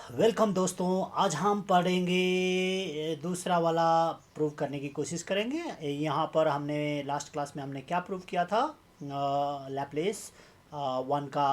Welcome दोस्तों। आज हम पढ़ेंगे दूसरा वाला प्रूव करने की कोशिश करेंगे। यहाँ पर हमने लास्ट क्लास में हमने क्या प्रूव किया था, लैप्लेस वन का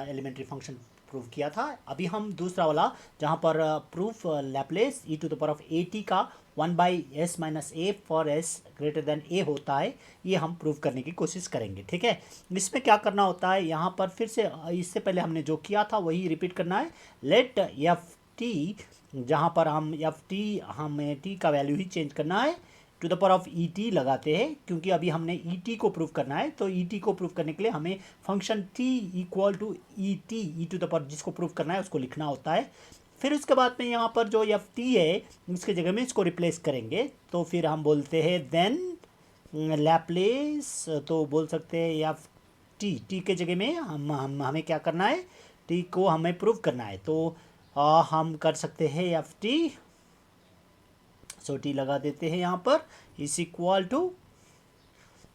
एलिमेंट्री फंक्शन प्रूव किया था। अभी हम दूसरा वाला जहाँ पर proof Laplace e to the power of a t का 1/s-a for s greater than a होता है, ये हम प्रूव करने की कोशिश करेंगे। ठीक है, इसमें क्या करना होता है, यहाँ पर फिर से इससे पहले हमने जो किया था वही रिपीट करना है। लेट एफ टी, जहाँ पर हम एफ टी हमें टी का वैल्यू ही चेंज करना है, to the power of e t लगाते हैं क्योंकि अभी हमने ई टी को प्रूव करना है। तो ई टी को प्रूव करने के लिए हमें function t equal to e t, e to the power जिसको प्रूव करना है उसको लिखना होता है। फिर उसके बाद में यहाँ पर जो एफ टी है इसके जगह में इसको रिप्लेस करेंगे, तो फिर हम बोलते हैं देन लैप्लेस, तो बोल सकते हैं एफ टी, टी के जगह में हमें क्या करना है, टी को हमें प्रूव करना है। तो हम कर सकते हैं एफ टी, सो टी लगा देते हैं यहाँ पर इस इक्वल टू,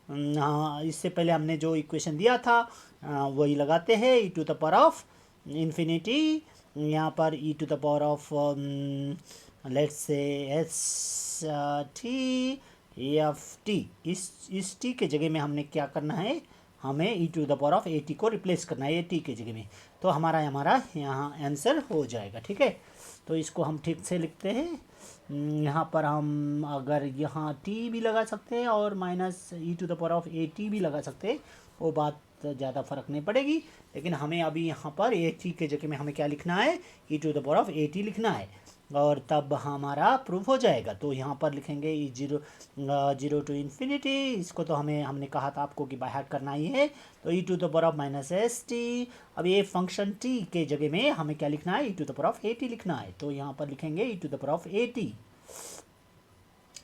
हाँ इससे पहले हमने जो इक्वेशन दिया था वही लगाते हैं, e to the power of infinity, यहाँ पर e to the power of let's say s t f t, इस टी के जगह में हमने क्या करना है, हमें e to the power of a t को रिप्लेस करना है ए टी के जगह में। तो हमारा यहाँ आंसर हो जाएगा। ठीक है, तो इसको हम ठीक से लिखते हैं। यहाँ पर हम अगर यहाँ टी भी लगा सकते हैं और minus e to the power of a t भी लगा सकते हैं, वो बात ज़्यादा फर्क नहीं पड़ेगी। लेकिन हमें अभी यहाँ पर ए टी के जगह में हमें क्या लिखना है, e to the power of a t लिखना है, और तब हमारा प्रूफ हो जाएगा। तो यहाँ पर लिखेंगे जीरो टू इन्फिनिटी, इसको तो हमने कहा था आपको कि बाय हार्ट करना ही है। तो e to the power of minus s t, अब ये फंक्शन टी के जगह में हमें क्या लिखना है, e to the power of a t लिखना है। तो यहाँ पर लिखेंगे e to the power of a t.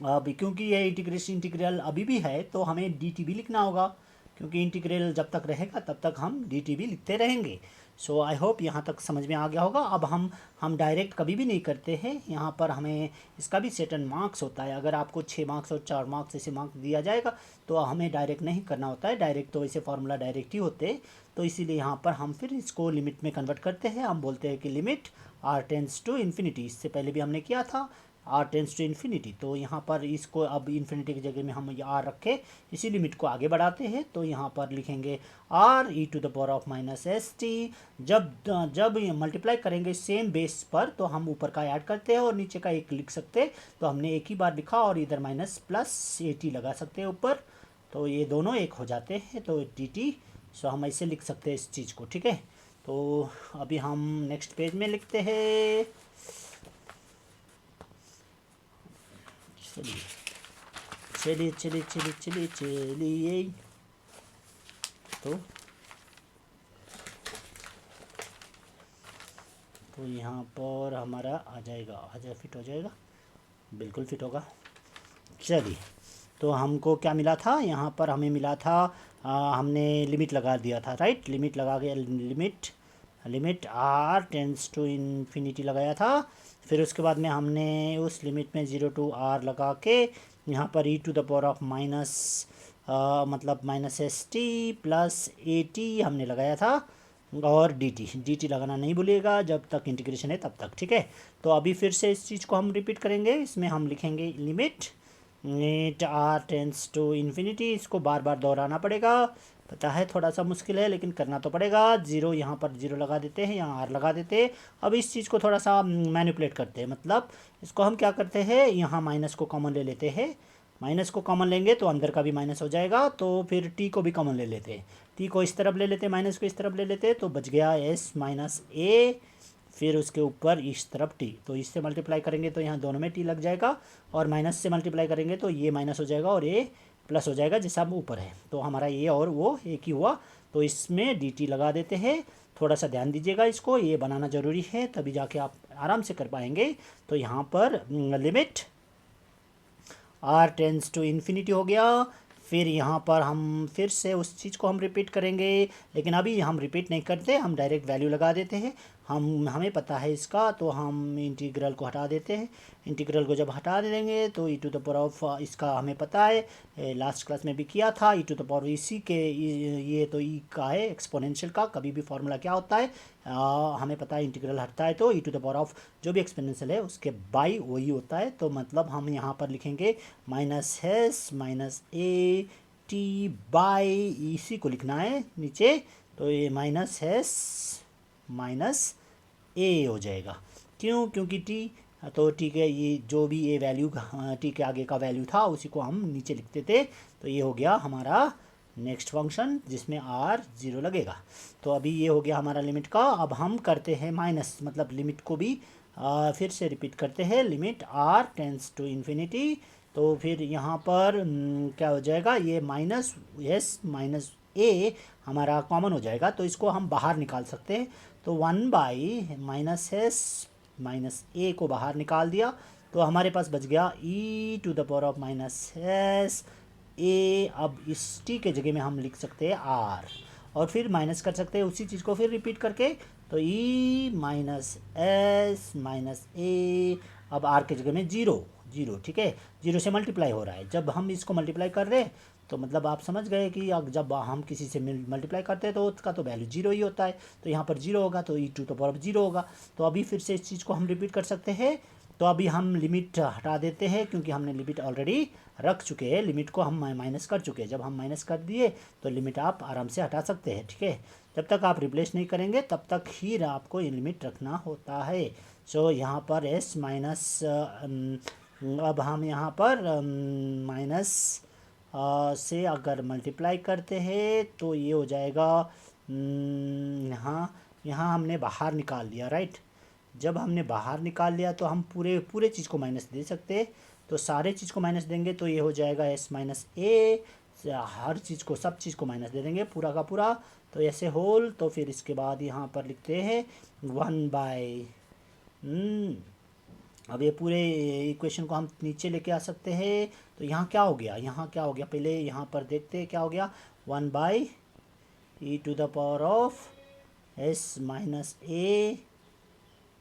अब क्योंकि ये इंटीग्रल अभी भी है तो हमें डी टी भी लिखना होगा, क्योंकि इंटीग्रल जब तक रहेगा तब तक हम डी टी भी लिखते रहेंगे। सो आई होप यहाँ तक समझ में आ गया होगा। अब हम डायरेक्ट कभी भी नहीं करते हैं, यहाँ पर हमें इसका भी सर्टेन मार्क्स होता है। अगर आपको 6 मार्क्स और 4 मार्क्स ऐसे मार्क्स दिया जाएगा तो हमें डायरेक्ट नहीं करना होता है, डायरेक्ट तो ऐसे फार्मूला डायरेक्ट ही होते हैं। तो इसीलिए यहाँ पर हम फिर इसको लिमिट में कन्वर्ट करते हैं। हम बोलते हैं कि limit r tends to infinity, इससे पहले भी हमने किया था आर टेंस टू इन्फिनिटी। तो यहाँ पर इसको अब इन्फिनिटी की जगह में हम आर रखें, इसी लिमिट को आगे बढ़ाते हैं। तो यहाँ पर लिखेंगे r e to the power of minus s t. जब मल्टीप्लाई करेंगे सेम बेस पर तो हम ऊपर का ऐड करते हैं और नीचे का एक लिख सकते हैं। तो हमने एक ही बार लिखा और इधर माइनस प्लस ए टी लगा सकते हैं ऊपर, तो ये दोनों एक हो जाते हैं, तो डी टी। सो हम ऐसे लिख सकते हैं इस चीज़ को। ठीक है, तो अभी हम नेक्स्ट पेज में लिखते हैं। चलिए चलिए चलिए चलिए चलिए, तो यहाँ पर हमारा आ जाएगा, फिट हो जाएगा, बिल्कुल फिट होगा। चलिए, तो हमको क्या मिला था, यहाँ पर हमें मिला था हमने लिमिट लगा दिया था, राइट। लिमिट लगा के limit r tends to infinity लगाया था। फिर उसके बाद में हमने उस लिमिट में 0 टू आर लगा के यहाँ पर e to the power of minus मतलब minus s t plus a t हमने लगाया था, और डी टी लगाना नहीं भूलिएगा जब तक इंटीग्रेशन है तब तक। ठीक है, तो अभी फिर से इस चीज़ को हम रिपीट करेंगे। इसमें हम लिखेंगे limit r tends to infinity, इसको बार बार दोहराना पड़ेगा, पता है थोड़ा सा मुश्किल है लेकिन करना तो पड़ेगा। जीरो, यहाँ पर जीरो लगा देते हैं, यहाँ आर लगा देते हैं। अब इस चीज़ को थोड़ा सा मैनिपुलेट करते हैं, मतलब इसको हम क्या करते हैं, यहाँ माइनस को कॉमन ले लेते हैं। माइनस को कॉमन लेंगे तो अंदर का भी माइनस हो जाएगा, तो फिर टी को भी कॉमन ले लेते हैं। टी को इस तरफ ले लेते हैं, माइनस को इस तरफ ले लेते हैं, तो बच गया एस माइनस ए, फिर उसके ऊपर इस तरफ टी। तो इससे मल्टीप्लाई करेंगे तो यहाँ दोनों में टी लग जाएगा, और माइनस से मल्टीप्लाई करेंगे तो ये माइनस हो जाएगा और ये प्लस हो जाएगा जैसा ऊपर है। तो हमारा ये और वो एक ही हुआ, तो इसमें डी टी लगा देते हैं। थोड़ा सा ध्यान दीजिएगा, इसको ये बनाना ज़रूरी है, तभी जाके आप आराम से कर पाएंगे। तो यहाँ पर limit r tends to infinity हो गया। फिर यहाँ पर हम फिर से उस चीज़ को हम रिपीट करेंगे, लेकिन अभी हम रिपीट नहीं करते, हम डायरेक्ट वैल्यू लगा देते हैं। हमें पता है इसका, तो हम इंटीग्रल को हटा देते हैं। इंटीग्रल को जब हटा देंगे तो e to the power of, इसका हमें पता है, लास्ट क्लास में भी किया था, ई टू द पावर इसी के, ये तो ई का है एक्सपोनेंशियल का, कभी भी फॉर्मूला क्या होता है, हमें पता है इंटीग्रल हटता है तो e to the power of जो भी एक्सपोनेंशियल है उसके बाई वही होता है। तो मतलब हम यहाँ पर लिखेंगे minus s minus a T by, इसी को लिखना है नीचे, तो ये माइनस एस माइनस ए हो जाएगा। क्यों? क्योंकि टी, तो टी के ये जो भी ये वैल्यू टी के आगे का वैल्यू था उसी को हम नीचे लिखते थे। तो ये हो गया हमारा नेक्स्ट फंक्शन जिसमें आर 0 लगेगा। तो अभी ये हो गया हमारा लिमिट का। अब हम करते हैं माइनस, मतलब लिमिट को भी फिर से रिपीट करते हैं, limit r tends to infinity. तो फिर यहाँ पर क्या हो जाएगा, ये माइनस एस माइनस ए हमारा कॉमन हो जाएगा, तो इसको हम बाहर निकाल सकते हैं। तो 1 माइनस एस माइनस ए को बाहर निकाल दिया, तो हमारे पास बच गया e to the power of minus s a. अब इस टी के जगह में हम लिख सकते हैं आर, और फिर माइनस कर सकते हैं उसी चीज़ को फिर रिपीट करके। तो ई माइनस एस माइनस ए, अब आर के जगह में 0 0, ठीक है, 0 से मल्टीप्लाई हो रहा है। जब हम इसको मल्टीप्लाई कर रहे हैं तो मतलब आप समझ गए कि अब जब हम किसी से मल्टीप्लाई करते हैं तो उसका तो वैल्यू 0 ही होता है, तो यहाँ पर 0 होगा, तो ई टू द पावर 0 होगा। तो अभी फिर से इस चीज़ को हम रिपीट कर सकते हैं। तो अभी हम लिमिट हटा देते हैं क्योंकि हमने लिमिट ऑलरेडी रख चुके हैं, लिमिट को हम माइनस कर चुके हैं। जब हम माइनस कर दिए तो लिमिट आप आराम से हटा सकते हैं, ठीक है। जब तक आप रिप्लेस नहीं करेंगे तब तक ही आपको ये लिमिट रखना होता है। सो यहाँ पर एस माइनस, अब हम यहाँ पर माइनस से अगर मल्टीप्लाई करते हैं तो ये हो जाएगा, यहाँ हमने बाहर निकाल लिया, राइट। जब हमने बाहर निकाल लिया तो हम पूरे चीज़ को माइनस दे सकते हैं। तो सारे चीज़ को माइनस देंगे तो ये हो जाएगा एस माइनस ए, हर चीज़ को, सब चीज़ को माइनस दे देंगे पूरा का पूरा, तो ऐसे होल। तो फिर इसके बाद यहाँ पर लिखते हैं 1 अब ये पूरे इक्वेशन को हम नीचे लेके आ सकते हैं। तो यहाँ क्या हो गया, यहाँ क्या हो गया, पहले यहाँ पर देखते हैं क्या हो गया, 1 e to the power of s minus a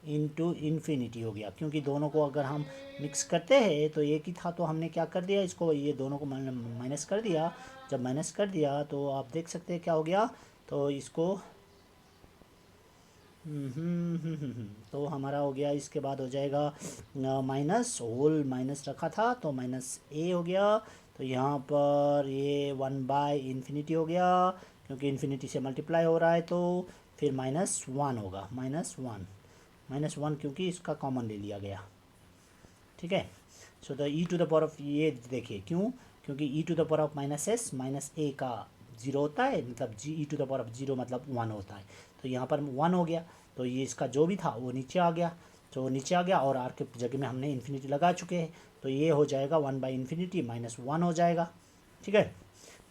into infinity हो गया। क्योंकि दोनों को अगर हम मिक्स करते हैं तो एक ही था, तो हमने क्या कर दिया, इसको ये दोनों को माइनस कर दिया। जब माइनस कर दिया तो आप देख सकते हैं क्या हो गया, तो इसको तो हमारा हो गया। इसके बाद हो जाएगा माइनस, होल माइनस रखा था तो माइनस ए हो गया। तो यहाँ पर ये 1/इन्फिनिटी हो गया क्योंकि इन्फिनिटी से मल्टीप्लाई हो रहा है, तो फिर -1 होगा, -1 क्योंकि इसका कॉमन ले लिया गया, ठीक है। So the e to the power of, ये देखिए क्यों, क्योंकि e to the power of minus s minus a का 0 होता है, मतलब जी e to the power of 0 मतलब 1 होता है। तो यहाँ पर 1 हो गया, तो ये इसका जो भी था वो नीचे आ गया, तो नीचे आ गया, और आर के जगह में हमने इन्फिनिटी लगा चुके हैं, तो ये हो जाएगा 1/इन्फिनिटी -1 हो जाएगा, ठीक है।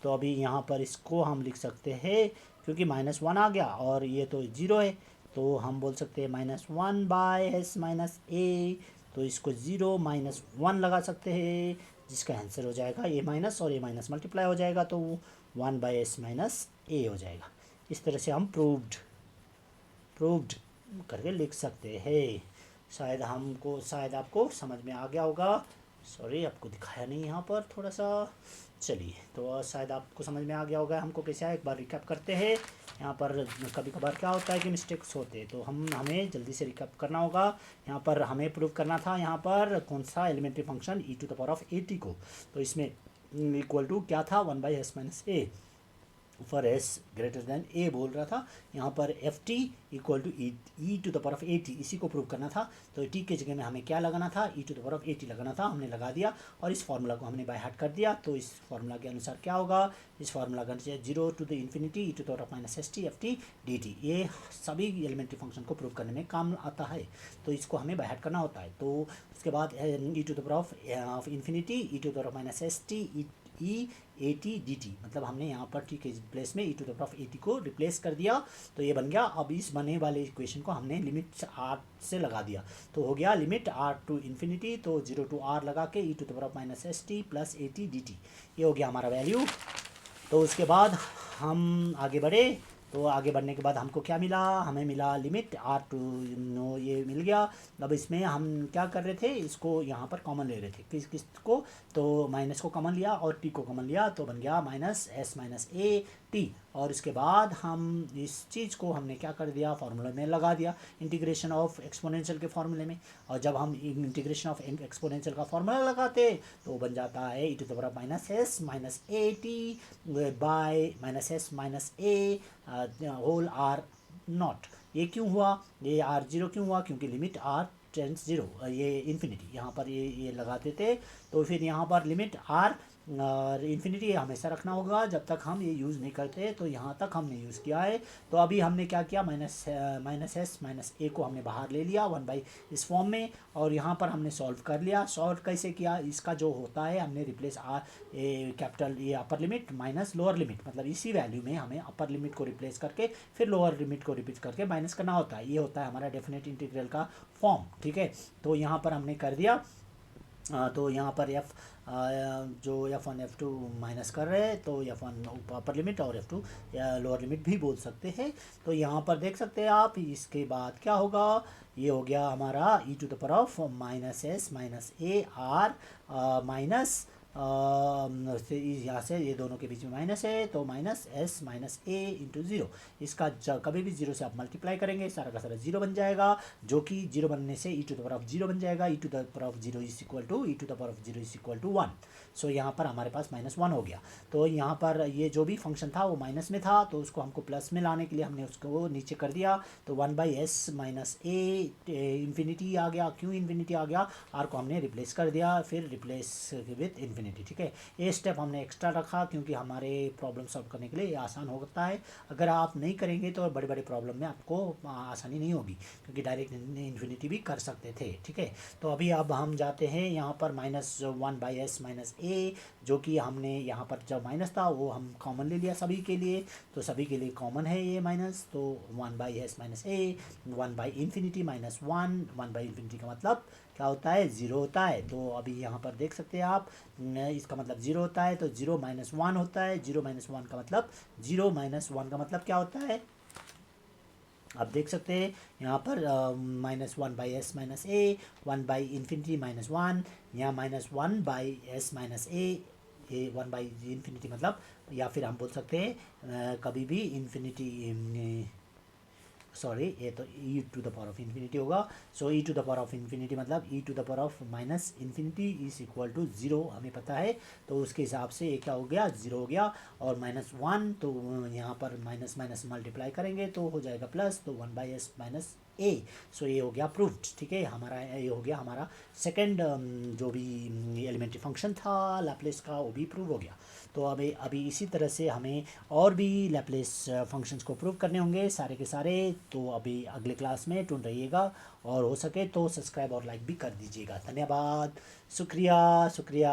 तो अभी यहाँ पर इसको हम लिख सकते हैं, क्योंकि -1 आ गया और ये तो 0 है, तो हम बोल सकते हैं -1/s माइनस ए। तो इसको 0 -1 लगा सकते हैं, जिसका आंसर हो जाएगा ए माइनस, और ए माइनस मल्टीप्लाई हो जाएगा तो 1/s माइनस ए हो जाएगा। इस तरह से हम प्रूव्ड करके लिख सकते हैं। शायद आपको समझ में आ गया होगा। सॉरी, आपको दिखाया नहीं यहाँ पर थोड़ा सा। चलिए, तो शायद आपको समझ में आ गया होगा हमको कैसे आया। एक बार रिकैप करते हैं। यहाँ पर कभी कभार क्या होता है कि मिस्टेक्स होते हैं, तो हमें जल्दी से रिकैप करना होगा। यहाँ पर हमें प्रूव करना था, यहाँ पर कौन सा elementary function e to the power of a t को, तो इसमें इक्वल टू क्या था, 1/s minus a for s greater than a बोल रहा था। यहाँ पर f t equal to e to the power of a t, इसी को प्रूव करना था। तो टी के जगह में हमें क्या लगाना था, e to the power of a t लगाना था, हमने लगा दिया, और इस फार्मूला को हमने बाय हार्ट कर दिया। तो इस फार्मूला के अनुसार क्या होगा, इस फार्मूला का 0 to the infinity e to the power of minus s t f t d t, ये सभी एलिमेंट्री फंक्शन को प्रूव करने में काम आता है, तो इसको हमें बाय हार्ट करना होता है। तो उसके बाद e to the power of infinity e to the power of minus s t e a t d t, मतलब हमने यहाँ पर टी के प्लेस में e to the power of a t को रिप्लेस कर दिया, तो ये बन गया। अब इस बने वाले इक्वेशन को हमने लिमिट आर से लगा दिया, तो हो गया लिमिट आर टू इन्फिनिटी, तो 0 टू आर लगा के e to the power of minus s t plus a t d t, ये हो गया हमारा वैल्यू। तो उसके बाद हम आगे बढ़े, तो आगे बढ़ने के बाद हमको क्या मिला, हमें मिला लिमिट आर टू नो, ये मिल गया। अब इसमें हम क्या कर रहे थे, इसको यहाँ पर कॉमन ले रहे थे, किस किस को, तो माइनस को कॉमन लिया और टी को कॉमन लिया, तो बन गया minus s minus a T. और इसके बाद हम इस चीज़ को हमने क्या कर दिया, फार्मूला में लगा दिया, इंटीग्रेशन ऑफ एक्सपोनेंशियल के फार्मूले में। और जब हम इंटीग्रेशन ऑफ एक्सपोनेंशियल का फार्मूला लगाते तो बन जाता है e to the power minus s minus a t by minus s minus a whole r naught. ये क्यों हुआ, ये आर जीरो क्यों हुआ, क्योंकि लिमिट आर टेंस जीरो, ये इन्फिनिटी यहाँ पर ये लगाते थे। तो फिर यहाँ पर लिमिट आर और इन्फिनिटी हमेशा रखना होगा, जब तक हम ये यूज़ नहीं करते, तो यहाँ तक हमने यूज़ किया है। तो अभी हमने क्या किया, माइनस एस माइनस ए को हमने बाहर ले लिया 1/, इस फॉर्म में, और यहाँ पर हमने सॉल्व कर लिया। सॉल्व कैसे किया, इसका जो होता है हमने रिप्लेस कैपिटल ये upper limit minus lower limit, मतलब इसी वैल्यू में हमें अपर लिमिट को रिप्लेस करके फिर लोअर लिमिट को रिपीट करके माइनस करना होता है। ये होता है हमारा डेफिनेट इंटीग्रल का फॉर्म, ठीक है। तो यहाँ पर हमने कर दिया। तो यहाँ पर एफ जो F1 F2 माइनस कर रहे हैं, तो F1 अपर लिमिट और F2 या लोअर लिमिट भी बोल सकते हैं। तो यहाँ पर देख सकते हैं आप, इसके बाद क्या होगा, ये हो गया हमारा e to the power of minus s minus a r minus यहाँ से ये दोनों के बीच में माइनस है, तो minus s minus a into zero. इसका कभी भी जीरो से आप मल्टीप्लाई करेंगे, सारा का सारा जीरो बन जाएगा, जो कि जीरो बनने से e to the power of zero बन जाएगा। E to the power of zero is equal to e to the power of zero is equal to 1। So यहाँ पर हमारे पास -1 हो गया। तो यहाँ पर ये जो भी फंक्शन था वो माइनस में था, तो उसको हमको प्लस में लाने के लिए हमने उसको नीचे कर दिया। तो 1/s माइनस ए इन्फिनिटी आ गया। क्यों इन्फिनिटी आ गया, आर को हमने रिप्लेस कर दिया, फिर रिप्लेस विथ इन्फिनिटी, ठीक है। ये स्टेप हमने एक्स्ट्रा रखा क्योंकि हमारे प्रॉब्लम सॉल्व करने के लिए ये आसान होता है। अगर आप नहीं करेंगे तो बड़े बड़े प्रॉब्लम में आपको आसानी नहीं होगी, क्योंकि डायरेक्ट इन्फिनिटी भी कर सकते थे, ठीक है। तो अभी अब हम जाते हैं यहाँ पर -1/s माइनस ए, जो कि हमने यहाँ पर जब माइनस था वो हम कॉमन ले लिया सभी के लिए, तो सभी के लिए कॉमन है ये माइनस। तो 1/s माइनस ए 1/∞ माइनस 1/∞ का मतलब क्या होता है, ज़ीरो होता है। तो अभी यहाँ पर देख सकते हैं आप, इसका मतलब ज़ीरो होता है, तो 0 - 1 होता है। 0 - 1 का मतलब 0 - 1 का मतलब क्या होता है, आप देख सकते हैं यहाँ पर -1/s माइनस ए 1/∞ माइनस 1, यहाँ -1/s माइनस ए 1/∞ मतलब, या फिर हम बोल सकते हैं कभी भी इन्फिनिटी, सॉरी ये तो e to the power of infinity होगा। So e to the power of infinity मतलब e to the power of minus infinity is equal to zero, हमें पता है। तो उसके हिसाब से ये क्या हो गया, ज़ीरो हो गया। और -1, तो यहाँ पर माइनस माइनस मल्टीप्लाई करेंगे तो हो जाएगा प्लस, तो 1/s माइनस ए। सो ये हो गया प्रूफ्ड, ठीक है। हमारा ये हो गया हमारा सेकंड जो भी एलिमेंट्री फंक्शन था लैप्लेस का, वो भी प्रूव हो गया। तो अभी इसी तरह से हमें और भी लैप्लेस फंक्शंस को प्रूव करने होंगे सारे के सारे। तो अभी अगले क्लास में टून रहिएगा, और हो सके तो सब्सक्राइब और लाइक भी कर दीजिएगा। धन्यवाद, शुक्रिया शुक्रिया।